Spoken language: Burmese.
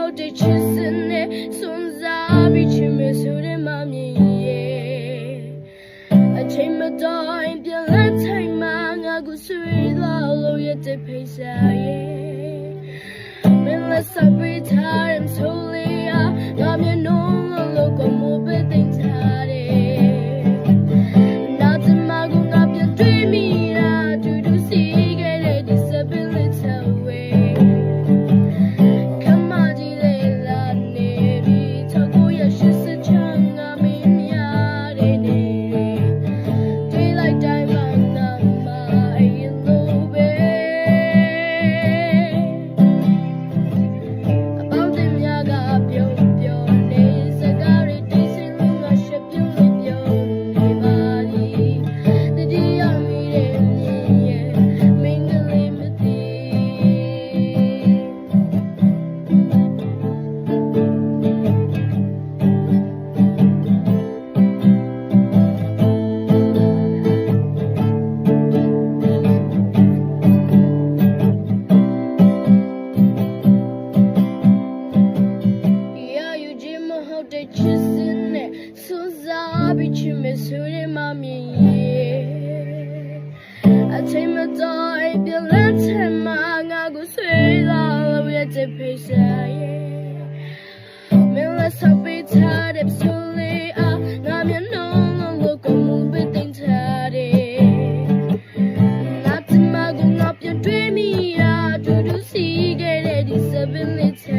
ဟုတ်တဲ့ချစ်စနဲ့စွန့်စားပြီးချင်မယ်ဆိုတဲ့မမြင်ရဲ့အချိန်မတော်ပြန်လက်ထိုင်မှငါကိုဆွေးသွားလို့ရတဲ့ဖိစားရဲ့မင်းလက်စပ်ပြီးထားရင်ဆိုလေငါမျက်နှာလို့ကိုမပဲတင်ထားတယ်နာတမကငါပြန်တွေ့မိတာတူတူစီခဲ့တဲ့ disability way ခမကြီးလေးလာနေပြီ1980ချမ်းငါမင်းများတဲ့နေတွေ့လိုက်တိုင်းမှငါမအရင်လိုပဲအပေါင်းတင်များကပြုံးပြောနေစကားတွေတိတ်ဆိတ်လို့ငါရှက်ပြုံးလို့ပြောနေပါလိတတိယမိတဲ့မြင်ရဲ့မင်းကလေးမသိဟုတ်တဲ့ချစ်စနဲ့စွန့်စားပြီးချင်မယ်ဆိုတဲ့မမြင်ရဲ့အချိန်မတော်ပြန်လက်ထက်မှာငါကိုဆွေးလာလို့ရတဲ့ဖိစားရဲ့မင်းလက်ဆောက်ပေးထားတဲ့ဆိုလေငါမျက်နှာလို့ကိုမပဲတင်ထားတယ်ငါတမကငါပြန်တွေ့မိတာတူတူစီခဲ့တဲ့ disability